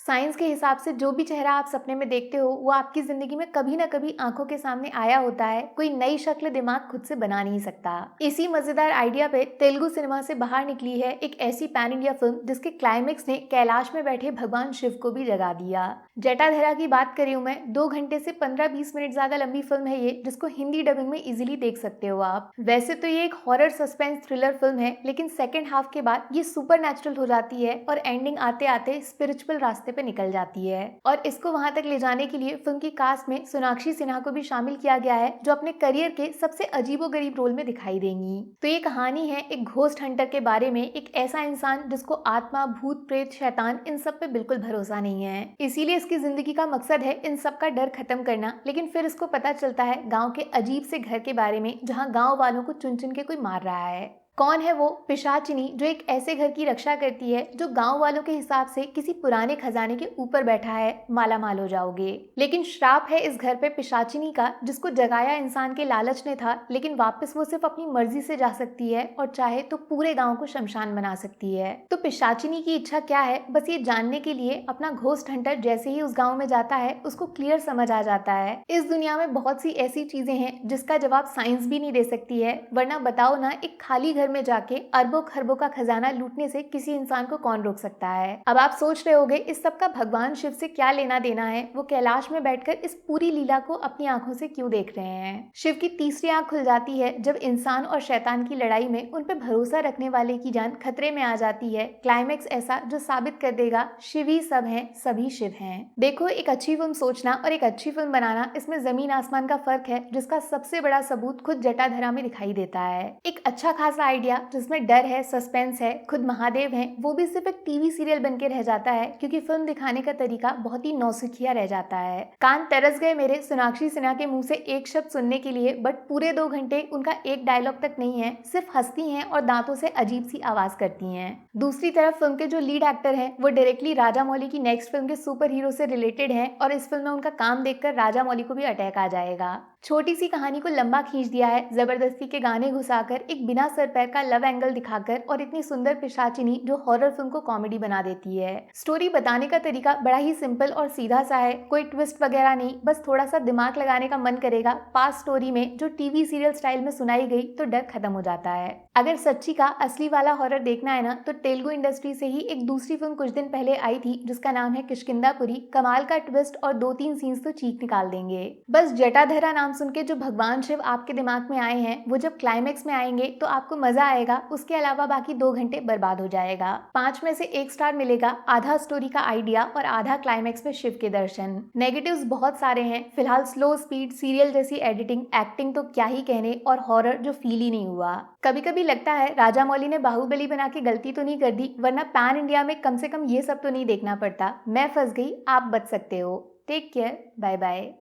Science के हिसाब से जो भी चेहरा आप सपने में देखते हो वो आपकी जिंदगी में कभी ना कभी आंखों के सामने आया होता है। कोई नई शक्ल दिमाग खुद से बना नहीं सकता। इसी मजेदार आइडिया पे तेलुगु सिनेमा से बाहर निकली है एक ऐसी पैन इंडिया फिल्म जिसके क्लाइमेक्स ने कैलाश में बैठे भगवान शिव को भी जगा दिया। जटाधरा की बात कर रही हूँ मैं। 2 घंटे से 15-20 मिनट ज्यादा लंबी फिल्म है ये, जिसको हिंदी डबिंग में इजीली देख सकते हो आप। वैसे तो ये एक हॉरर सस्पेंस थ्रिलर फिल्म है, लेकिन सेकेंड हाफ के बाद ये सुपर नेचुरल हो जाती है और एंडिंग आते आते स्पिरिचुअल रास्ते पे निकल जाती है। और इसको वहां तक ले जाने के लिए फिल्म की कास्ट में सोनाक्षी सिन्हा को भी शामिल किया गया है, जो अपने करियर के सबसे अजीबोगरीब रोल में दिखाई देंगी। तो ये कहानी है एक घोस्ट हंटर के बारे में, एक ऐसा इंसान जिसको आत्मा, भूत, प्रेत, शैतान इन सब पे बिल्कुल भरोसा नहीं है। इसीलिए इसकी जिंदगी का मकसद है इन सब का डर खत्म करना। लेकिन फिर इसको पता चलता है गाँव के अजीब से घर के बारे में, जहाँ गाँव वालों को चुन चुन के कोई मार रहा है। कौन है वो पिशाचिनी, जो एक ऐसे घर की रक्षा करती है जो गांव वालों के हिसाब से किसी पुराने खजाने के ऊपर बैठा है, माला माल हो जाओगे। लेकिन श्राप है इस घर पे पिशाचिनी का, जिसको जगाया इंसान के लालच ने था, लेकिन वापस वो सिर्फ अपनी मर्जी से जा सकती है और चाहे तो पूरे गांव को शमशान बना सकती है। तो पिशाचिनी की इच्छा क्या है, बस ये जानने के लिए अपना घोस्ट हंटर जैसे ही उस गाँव में जाता है उसको क्लियर समझ आ जाता है इस दुनिया में बहुत सी ऐसी चीजें हैं जिसका जवाब साइंस भी नहीं दे सकती है। वरना बताओ ना, एक खाली घर में जाके अरबों खरबों का खजाना लूटने से किसी इंसान को कौन रोक सकता है। अब आप सोच रहे होगे इस सब का भगवान शिव से क्या लेना देना है, वो कैलाश में बैठकर इस पूरी लीला को अपनी आंखों से क्यों देख रहे हैं। शिव की तीसरी आंख खुल जाती है जब इंसान और शैतान की लड़ाई में उन पे भरोसा रखने वाले की जान खतरे में आ जाती है। क्लाइमेक्स ऐसा जो साबित कर देगा शिव ही सब है, सभी शिव हैं। देखो, एक अच्छी फिल्म सोचना और एक अच्छी फिल्म बनाना, इसमें जमीन आसमान का फर्क है, जिसका सबसे बड़ा सबूत खुद जटाधरा में दिखाई देता है। एक अच्छा खासा आइडिया जिसमें डर है, सस्पेंस है, खुद महादेव हैं, वो भी सिर्फ एक टीवी सीरियल बनके रह जाता है, क्योंकि फिल्म दिखाने का तरीका बहुत ही नौसिखिया रह जाता है। कान तरस गए मेरे सोनाक्षी सिन्हा के मुंह से एक शब्द सुनने के लिए, बट पूरे 2 घंटे उनका एक डायलॉग तक नहीं है, सिर्फ हंसती हैं और दांतों से अजीब सी आवाज करती हैं। दूसरी तरफ फिल्म के जो लीड एक्टर हैं वो डायरेक्टली राजा मौली की नेक्स्ट फिल्म के सुपर हीरो से रिलेटेड हैं, और इस फिल्म में उनका काम देखकर राजा मौली को भी अटैक आ जाएगा। छोटी सी कहानी को लंबा खींच दिया है, जबरदस्ती के गाने घुसाकर, एक बिना सर पैर का लव एंगल दिखाकर, और इतनी सुंदर पिशाचिनी जो हॉरर फिल्म को कॉमेडी बना देती है। स्टोरी बताने का तरीका बड़ा ही सिंपल और सीधा सा है, कोई ट्विस्ट वगैरह नहीं, बस थोड़ा सा दिमाग लगाने का मन करेगा। पास्ट स्टोरी में जो टीवी सीरियल स्टाइल में सुनाई गई तो डर खत्म हो जाता है। अगर सच्ची का असली वाला हॉरर देखना है ना, तो तेलुगु इंडस्ट्री से ही एक दूसरी फिल्म कुछ दिन पहले आई थी जिसका नाम है किष्किंधापुरी। कमाल का ट्विस्ट और 2-3 सीन्स तो चीख निकाल देंगे। बस जटाधरा नाम सुन के जो भगवान शिव आपके दिमाग में आए हैं, वो जब क्लाइमेक्स में आएंगे तो आपको मजा आएगा, उसके अलावा बाकी 2 घंटे बर्बाद हो जाएगा। 5 में से 1 स्टार मिलेगा, आधा स्टोरी का आइडिया और आधा क्लाइमेक्स में शिव के दर्शन। नेगेटिव्स बहुत सारे हैं, फिलहाल स्लो स्पीड, सीरियल जैसी एडिटिंग, एक्टिंग तो क्या ही कहने, और हॉरर जो फील ही नहीं हुआ। कभी कभी लगता है राजा मौली ने बाहुबली बना के गलती तो नहीं कर दी, वरना पैन इंडिया में कम से कम ये सब तो नहीं देखना पड़ता। मैं फंस गई, आप बच सकते हो। Take care, bye bye.